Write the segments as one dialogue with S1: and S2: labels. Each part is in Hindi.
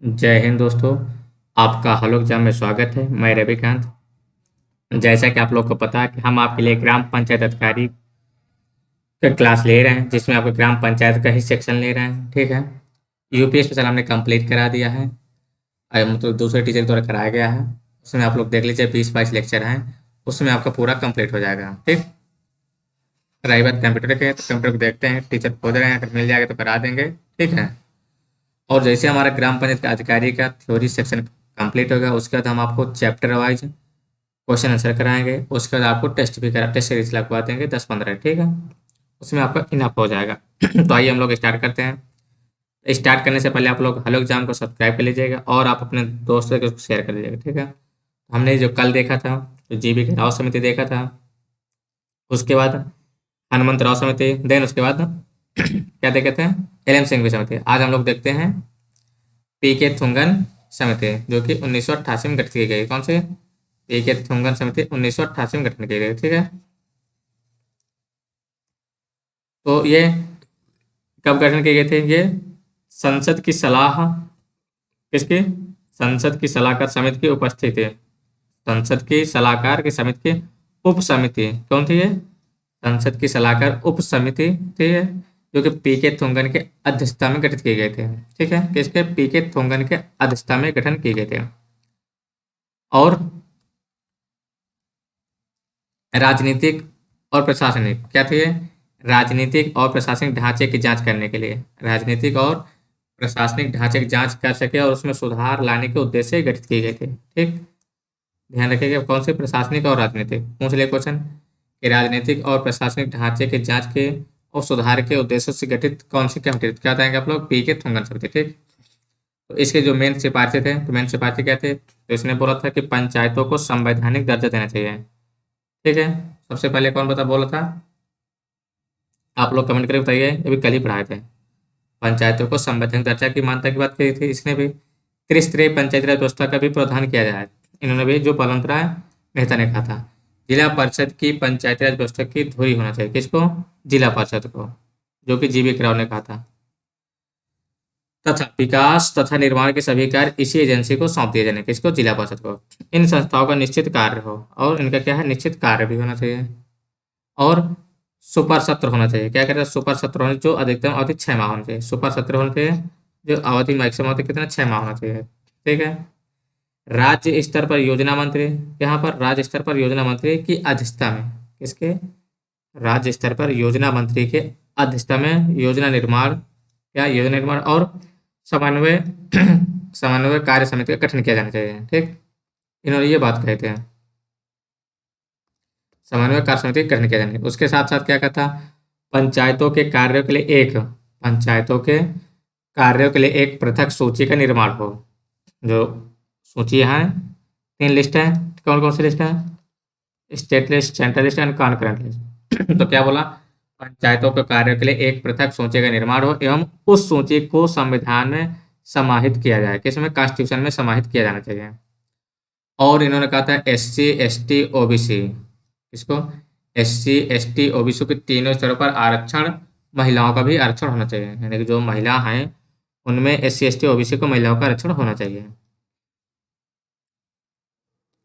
S1: जय हिंद दोस्तों। आपका हलोक एग्जाम में स्वागत है। मैं रविकांत। जैसा कि आप लोग को पता है कि हम आपके लिए ग्राम पंचायत अधिकारी का क्लास ले रहे हैं, जिसमें आपको ग्राम पंचायत का ही सेक्शन ले रहे हैं। ठीक है। यूपी स्पेशल हमने कंप्लीट करा दिया है। मतलब दूसरे टीचर के द्वारा कराया गया है। उसमें आप लोग देख लीजिए, 20-22 लेक्चर हैं। उसमें आपका पूरा कंप्लीट हो जाएगा। ठीक। रही बात कंप्यूटर के, तो कंप्यूटर को देखते हैं, टीचर खोज रहे हैं, अगर मिल जाएगा तो करा देंगे। ठीक है। और जैसे हमारा ग्राम पंचायत का अधिकारी का थ्योरी सेक्शन कंप्लीट होगा, उसके बाद हम आपको चैप्टर वाइज क्वेश्चन आंसर कराएंगे। उसके बाद आपको टेस्ट सीरीज लगवा देंगे 10-15। ठीक है। उसमें आपका इनअप हो जाएगा। तो आइए हम लोग स्टार्ट करते हैं। स्टार्ट करने से पहले आप लोग हेलो एग्जाम को सब्सक्राइब कर लीजिएगा और आप अपने दोस्तों के शेयर कर लीजिएगा। ठीक है। हमने जो कल देखा था, जो जीबी के राव समिति देखा था, उसके बाद हनुमंत राव समिति, देन उसके बाद क्या देखे थे, एल एम सिंह समिति। आज हम लोग देखते हैं पी के थुंगन समिति, जो कि 1988 में गठित की गई। कौन से? पी के थुंगन समिति 1988 में गठन की गई। ठीक है। तो ये कब गठन किए गए थे? ये संसद की सलाह, किसकी? संसद की सलाहकार समिति की उपस्थिति है। संसद की सलाहकार की समिति की उप समिति कौन थी ये? संसद की सलाहकार उप समिति थी ये, जो कि पी के थुंगन के अध्यक्षता में गठित किए गए थे। ठीक है। किसके? पी के थुंगन के अध्यक्षता में गठन किए गए थे। और राजनीतिक और प्रशासनिक क्या थे? राजनीतिक और प्रशासनिक ढांचे की जांच करने के लिए, राजनीतिक और प्रशासनिक ढांचे की जांच कर सके और उसमें सुधार लाने के उद्देश्य से गठित किए गए थे। ठीक। ध्यान रखिएगा, कौन से? प्रशासनिक और राजनीतिक। पूछ ले क्वेश्चन कि राजनीतिक और प्रशासनिक ढांचे की जांच के और सुधार के उद्देश्य से गठित कौन सी कमेटी? क्या बताएंगे आप लोग? पी के थुंगन समिति। ठीक। तो इसके जो मेन सिफारिशें थे, तो मेन सिफारिशें क्या थे? तो इसने बोला था कि पंचायतों को संवैधानिक दर्जा देना चाहिए। ठीक है। सबसे पहले कौन बोला था? आप लोग कमेंट करके बताइए। अभी कल ही पढ़ाए थे। पंचायतों को संवैधानिक दर्जा की मान्यता की बात करी थी इसने भी। त्रिस्तरीय पंचायती राज व्यवस्था का भी प्रावधान किया जाए, इन्होंने भी, जो पलवंतराय मेहता ने कहा था। जिला परिषद की पंचायती राज व्यवस्था की धुरी होना चाहिए। किसको? जिला परिषद को, जो कि जीवी राव ने कहा था। तथा विकास तथा निर्माण के सभी कार्य इसी एजेंसी को सौंप दिए जाने। किसको? जिला परिषद को। इन संस्थाओं का निश्चित कार्य हो, और इनका क्या है? निश्चित कार्य भी होना चाहिए। और सुपर सत्र होना चाहिए। क्या कहते हैं? सुपर सत्र होने, जो अधिकतम अवधि 6 माह होना चाहिए। सुपर सत्र होना चाहिए, जो अवधि मैक्सिमम अवधि कितना? 6 माह होना चाहिए। ठीक है। राज्य स्तर पर योजना मंत्री, यहाँ पर राज्य स्तर पर योजना मंत्री की अध्यक्षता में, किसके? राज्य स्तर पर योजना मंत्री के अध्यक्षता में योजना निर्माण, क्या? योजना निर्माण और समन्वय समन्वय कार्य समिति का गठन किया जाना चाहिए। ठीक। इन्होंने ये बात कही थी, समन्वय कार्य समिति का गठन किया जाना चाहिए। उसके साथ साथ क्या कहता? पंचायतों के कार्यों के लिए एक पंचायतों के कार्यों के लिए एक पृथक सूची का निर्माण हो। जो सूची है, 3 लिस्ट है। कौन कौन सी लिस्ट है? State list, central list and concurrent list. तो क्या बोला? पंचायतों के कार्यों के लिए एक पृथक सूची का निर्माण हो एवं उस सूची को संविधान में समाहित किया जाए। किसमें? कॉन्स्टिट्यूशन में समाहित किया जाना चाहिए। और इन्होंने कहा था SC ST OBC, इसको SC ST OBC के तीनों स्तरों पर आरक्षण, महिलाओं का भी आरक्षण होना चाहिए। यानी कि जो महिला हैं उनमें SC ST OBC को महिलाओं का आरक्षण होना चाहिए।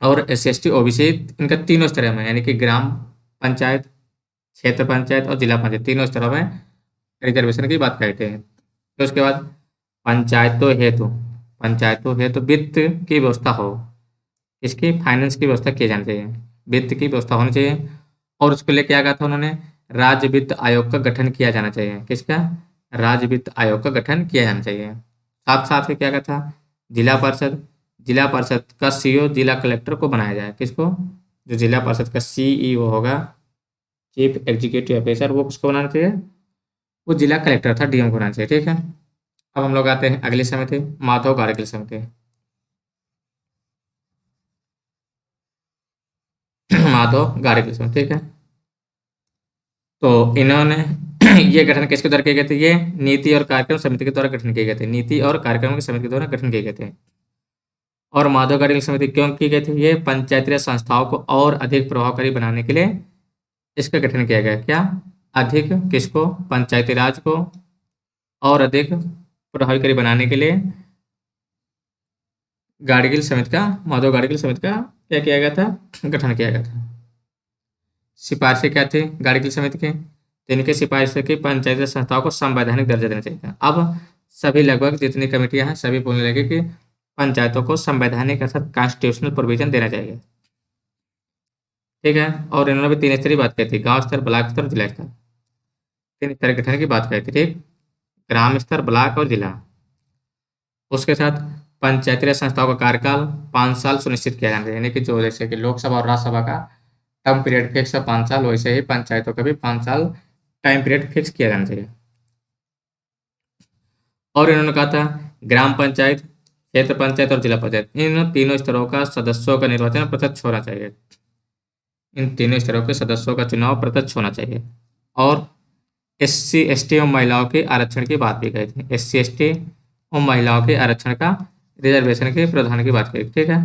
S1: और SC ST OBC इनका तीनों स्तरों में, यानी कि ग्राम पंचायत, क्षेत्र पंचायत और जिला पंचायत, तीनों स्तरों में रिजर्वेशन की बात करते हैं। तो उसके बाद पंचायतों हेतु वित्त की व्यवस्था हो। इसकी फाइनेंस की व्यवस्था की जानी चाहिए, वित्त की व्यवस्था होनी चाहिए। और उसके लिए क्या कहा था उन्होंने? राज्य वित्त आयोग का गठन किया जाना चाहिए। किसका? राज्य वित्त आयोग का गठन किया जाना चाहिए। साथ साथ ही क्या कहा था? जिला परिषद का CEO जिला कलेक्टर को बनाया जाए। किसको? जो जिला परिषद का CEO होगा, चीफ एग्जीक्यूटिव ऑफिसर, वो किसको बनाना चाहिए? वो जिला कलेक्टर था, DM को बनाना चाहिए। ठीक है। अब हम लोग आते हैं अगली समिति, माधव गाडगिल समिति। माधव गाडगिल समिति। ठीक है। तो इन्होंने ये गठन किसके द्वारा किए गए थे? ये नीति और कार्यक्रम समिति के द्वारा गठन किए गए थे। नीति और कार्यक्रम की समिति के द्वारा गठन किए गए थे। और माधव गाडगिल समिति क्यों की गई थी? ये पंचायती राज संस्थाओं को और अधिक प्रभावकारी बनाने के लिए इसका गठन किया गया। क्या? अधिक किसको? पंचायती राज को और अधिक प्रभावकारी बनाने के लिए गाडगिल समिति का, माधव गाडगिल समिति का क्या किया गया था, गठन किया गया था। सिफारिशें क्या थी गाडगिल समिति के, तो इनके सिफारिशों की पंचायती संस्थाओं को संवैधानिक दर्जा देना चाहिए। अब सभी लगभग जितनी कमेटियां हैं सभी बोलने लगे कि पंचायतों को संवैधानिक अर्थात कॉन्स्टिट्यूशनल प्रोविजन देना चाहिए। ठीक है, और इन्होंने भी 3 स्तरीय बात कही थी, गांव स्तर, ब्लॉक स्तर, जिला स्तर, 3 स्तर गठन की बात कही थी। ठीक, ग्राम स्तर, ब्लॉक और जिला। उसके साथ पंचायती राज संस्थाओं का कार्यकाल 5 साल सुनिश्चित किया जाना चाहिए, यानी कि जो जैसे कि लोकसभा और राज्यसभा का टर्म पीरियड फिक्स है 5 साल, वैसे ही पंचायतों का भी 5 साल टाइम पीरियड फिक्स किया जाना चाहिए। और इन्होंने कहा था ग्राम पंचायत, क्षेत्र पंचायत और जिला पंचायत, इन तीनों स्तरों का सदस्यों का निर्वाचन प्रत्यक्ष होना चाहिए। इन तीनों स्तरों के सदस्यों का चुनाव प्रत्यक्ष होना चाहिए। और SC ST और महिलाओं के आरक्षण की बात भी कही थी, SC ST और महिलाओं के आरक्षण का, रिजर्वेशन के प्रावधान की बात कही। ठीक है,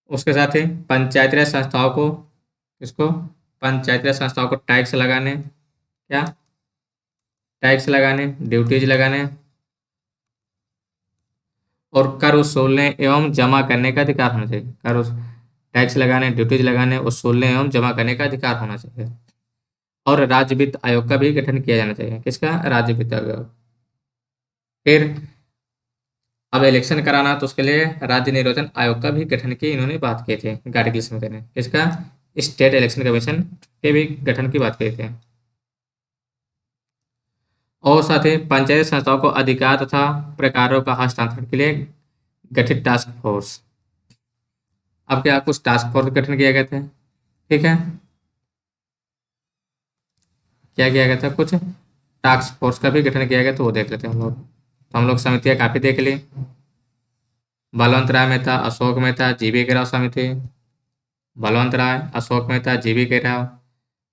S1: उसके साथ ही पंचायती राज संस्थाओं को, इसको पंचायती राज संस्थाओं को टैक्स लगाने, क्या टैक्स लगाने, ड्यूटीज लगाने और कर वसूलने एवं जमा करने का अधिकार होना चाहिए। टैक्स लगाने, ड्यूटीज लगाने, वसूलने एवं जमा करने का अधिकार होना चाहिए। और राज्य वित्त आयोग का भी गठन किया जाना चाहिए। किसका, राज्य वित्त आयोग। फिर अब इलेक्शन कराना तो उसके लिए राज्य निर्वाचन आयोग का भी गठन की इन्होंने बात की थी गाडगिल समिति ने। किसका, स्टेट इलेक्शन कमीशन के भी गठन की बात की थी। और साथ ही पंचायत संस्थाओं को अधिकार तथा प्रकारों का हस्तांतरण के लिए गठित टास्क फोर्स। अब क्या कुछ टास्क फोर्स गठन किया गया था। ठीक है, क्या किया गया था, कुछ टास्क फोर्स का भी गठन किया गया, तो वो देख लेते हैं हम लोग। तो हम लोग समितियाँ काफ़ी देख ली। बलवंत राय मेहता, अशोक मेहता, GV के राव समिति, बलवंत राय, अशोक मेहता, GV के राव,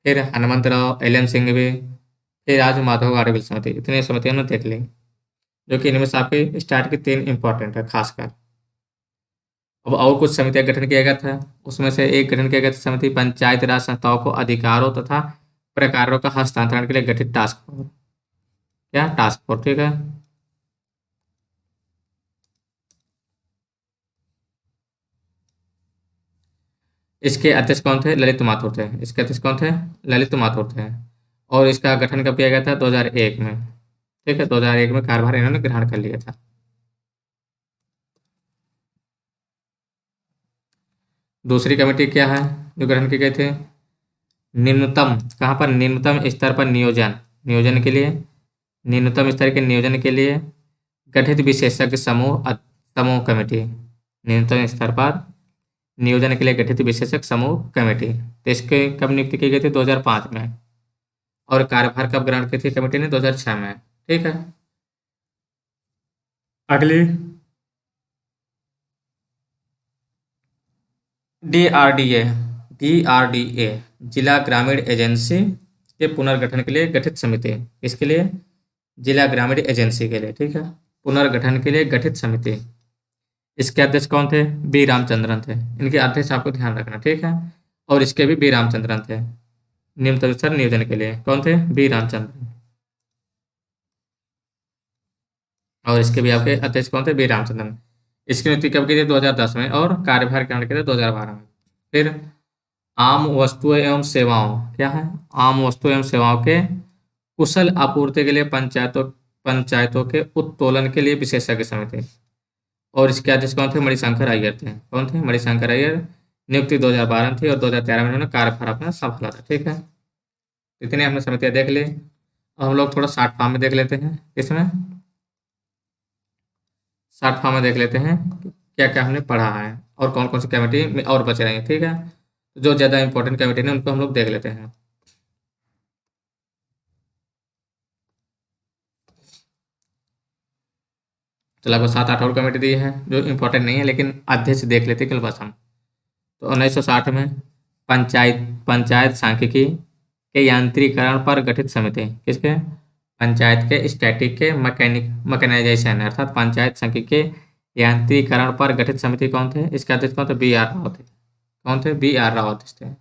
S1: फिर हनुमंत राव, LM सिंघवी, फिर आज माधव गाडगिल समिति। इतनी समितियाँ हमने देख ली, जो कि इनमें से आपके स्टार्ट की 3 इंपॉर्टेंट है खासकर। अब और कुछ समितियाँ गठन किया गया था, उसमें से एक गठन किया गया था समिति पंचायत राज संस्थाओं को अधिकारों तथा प्रकारों का हस्तांतरण के लिए गठित टास्क फोर्स। क्या, टास्क फोर्स। ठीक है, इसके अध्यक्ष कौन थे, ललित माथुर थे। इसके अध्यक्ष कौन थे, ललित माथुर थे। और इसका गठन कब किया गया था, 2001 में। ठीक है, 2001 में कार्यभार इन्होंने ग्रहण कर लिया था। दूसरी कमेटी क्या है जो गठन की गई थी, निम्नतम, कहाँ पर, निम्नतम स्तर पर नियोजन, नियोजन के लिए, निम्नतम स्तर के नियोजन के लिए गठित विशेषज्ञ समूह, समूह कमेटी। निम्नतम स्तर पर नियोजन के लिए गठित विशेषज्ञ समूह कमेटी। तो इसके कब नियुक्ति की गई थी, 2005 में। और कार्यभार कब ग्रहण की थी कमेटी ने, 2006 में। ठीक है, अगली DRDA, DRDA जिला ग्रामीण एजेंसी के पुनर्गठन के लिए गठित समिति। इसके लिए, जिला ग्रामीण एजेंसी के लिए। ठीक है, पुनर्गठन के लिए गठित समिति। इसके अध्यक्ष कौन थे, बी रामचंद्रन थे। इनके अध्यक्ष आपको ध्यान रखना। ठीक है, और इसके भी बी रामचंद्रन थे। निम्नतम स्तर नियोजन के लिए कौन थे, बी रामचंद्रन। और इसके भी आपके अध्यक्ष कौन थे, बी रामचंद्रन। इसकी नियुक्ति कब की थी, 2010 में। और कार्यभार ग्रहण किया था 2012 में। फिर आम वस्तुएं एवं सेवाओं, क्या है, आम वस्तुएं एवं सेवाओं के कुशल आपूर्ति के लिए पंचायतों पंचायतों के उत्तोलन के लिए विशेषज्ञ समिति। और इसके अध्यक्ष कौन थे, मणिशंकर अय्यर थे। कौन थे, मणिशंकर अय्यर। नियुक्ति 2012 में थी और 2013 में उन्होंने कार्यभार अपना संभाला था। ठीक है, इतने हमने समितियां देख ली। अब हम लोग थोड़ा शॉर्ट फॉर्म में देख लेते हैं। इसमें शॉर्ट फॉर्म में देख लेते हैं क्या क्या हमने पढ़ा है और कौन कौन सी कमेटी में और बच रही है। ठीक है, जो ज़्यादा इंपॉर्टेंट कमेटी है उनको हम लोग देख लेते हैं। तो लगभग 7-8 और कमेटी दी है जो इंपॉर्टेंट नहीं है, लेकिन अध्यक्ष देख लेते हैं कल बस हम। तो 1960 में पंचायत पंचायत सांख्यिकी के यांत्रिकरण पर गठित समिति। किसके, पंचायत के स्टैटिक के मैकेनाइजेशन अर्थात पंचायत सांख्यिकी के यांत्रिकरण पर गठित समिति कौन थे, इसके अध्यक्ष कौन थे, B.R. राव थे। कौन थे, B.R. राव थे।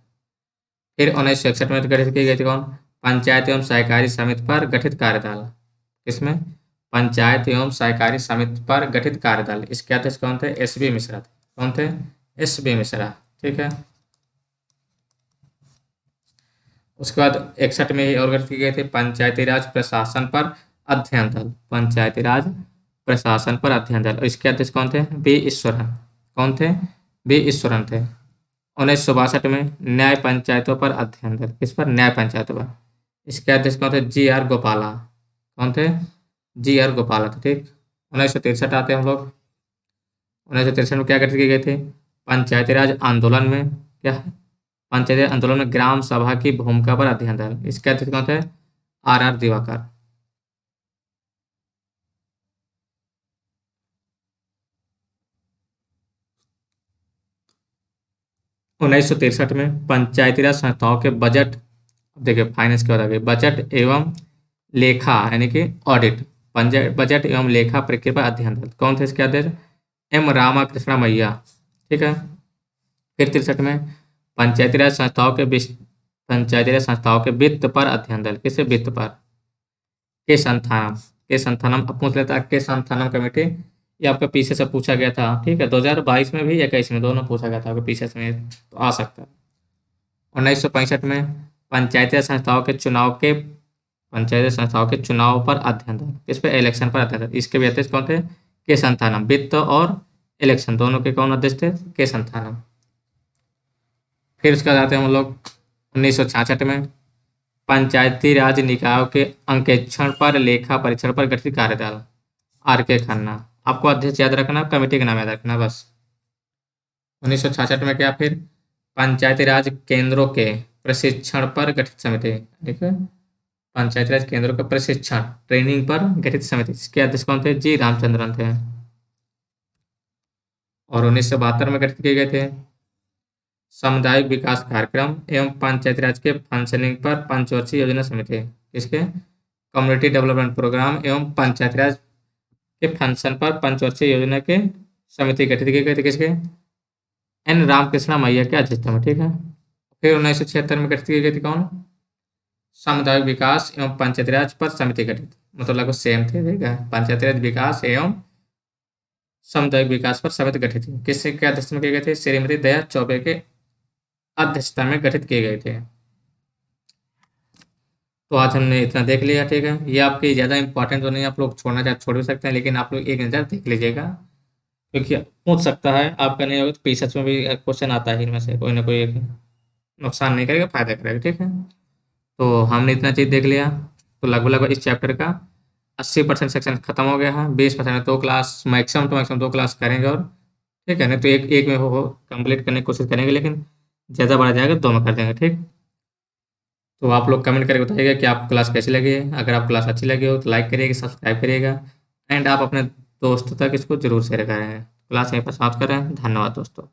S1: फिर 1961 में गठित की गई थी कौन, पंचायत एवं सहकारी समिति पर गठित कार्यदल। किसमें, पंचायत एवं सहकारी समिति पर गठित कार्यदल, इसके अध्यक्ष कौन थे? एस.बी. मिश्रा थे। कौन थे? एस.बी. मिश्रा। ठीक है। उसके बाद 61 में ही और गठित किए गए थे पंचायती राज प्रशासन पर अध्ययन दल। पंचायती राज प्रशासन पर अध्ययन दल, और इसके अध्यक्ष कौन थे? बी ईश्वरन। कौन थे? बी ईश्वरन थे। 1962 में न्याय पंचायतों पर अध्ययन दल, किस पर? न्याय पंचायतों पर। इसके अध्यक्ष कौन थे? जी आर गोपाला। कौन थे? जी आर गोपाला थे। ठीक। 1963 आते हैं हम लोग। 1963 में क्या गठित किए गए थे? पंचायती राज आंदोलन में क्या? पंचायती राज आंदोलन में ग्राम सभा की भूमिका पर अध्ययन दल, इसके अध्यक्ष कौन थे? Are are Diwakar. 1963 में पंचायती राज संस्थाओं के बजट, देखिए फाइनेंस के बाद आगे, बजट एवं लेखा यानी कि ऑडिट, बजट एवं लेखा प्रक्रिया पर अध्ययन दल, कौन थे इसके अध्यक्ष? एम रामाकृष्ण मैया। ठीक है। फिर 63 में पंचायती राज संस्थाओं के पंचायती राज संस्थाओं के वित्त पर अध्ययन दल, किससे? वित्त पर। के संथानम, के संथानम अब पूछ लेता है, के संथानम कमेटी, ये आपका पीछे से पूछा गया था। ठीक है। 2022 में भी 21 में दोनों पूछा गया था आपके पीछे से, तो आ सकता है। 1965 में पंचायती राज संस्थाओं के चुनाव के, पंचायती संस्थाओं के चुनाव पर अध्ययन दल, इस पर इलेक्शन पर अध्ययन दल, इसके भी अध्यक्ष कौन थे? के संथानम। वित्त और इलेक्शन दोनों के कौन अध्यक्ष थे? के संथानम। फिर उसके बाद आते हैं हम लोग 1966 में पंचायती राज निकायों के अंकेक्षण पर लेखा परीक्षण पर गठित कार्यदल, आर के खन्ना। आपको अध्यक्ष याद रखना, कमेटी का नाम याद रखना बस। 1966 में क्या? फिर पंचायती राज केंद्रों के प्रशिक्षण पर गठित समिति, ठीक है, पंचायती राज केंद्रों के प्रशिक्षण ट्रेनिंग पर गठित समिति, इसके अध्यक्ष कौन थे? जी रामचंद्रन थे। और 1972 में गठित किए गए थे सामुदायिक विकास कार्यक्रम एवं पंचायती राज के फंक्शनिंग पर पंचवर्षीय योजना समिति, किसके? कम्युनिटी डेवलपमेंट प्रोग्राम एवं पंचायती राज के फंक्शन पर पंचवर्षीय योजना के समिति गठित किए गए थे, किसके? एन रामकृष्ण मैया के अध्यक्षता में। ठीक है। फिर 1976 में गठित की गई थी कौन? सामुदायिक विकास एवं पंचायती राज पर समिति गठित, मतलब लगभग सेम थे। ठीक है। पंचायती राज विकास एवं सामुदायिक विकास पर समिति गठित थी, किसके अध्यक्षता में किए गए थे? श्रीमती दया चौबे के अध्यक्षता में गठित किए गए थे। तो आज हमने इतना देख लिया। ठीक है। ये आपके ज़्यादा इंपॉर्टेंट तो नहीं, आप लोग छोड़ना चाहे छोड़ भी सकते हैं, लेकिन आप लोग एक नज़र देख लीजिएगा, क्योंकि पूछ सकता है, आपका नहीं होगा तो पीछे में भी क्वेश्चन आता है, इनमें से कोई ना कोई एक नुकसान नहीं करेगा, फायदा करेगा। ठीक है। तो हमने इतना चीज़ देख लिया, तो लगभग लगभग इस चैप्टर का 80% सेक्शन खत्म हो गया है। 20% 2 क्लास मैक्सिमम, तो मैक्सिमम 2 क्लास करेंगे, और ठीक है, नहीं तो एक में हो कंप्लीट करने की कोशिश करेंगे, लेकिन ज़्यादा बढ़ा जाएगा तो 2 में कर देंगे। ठीक। तो आप लोग कमेंट करके बताइएगा कि आपको क्लास कैसी लगी है। अगर आप क्लास अच्छी लगी हो तो लाइक करिएगा, सब्सक्राइब करिएगा, एंड आप अपने दोस्तों तक इसको जरूर शेयर करें। क्लास यहीं पर समाप्त करें। धन्यवाद दोस्तों।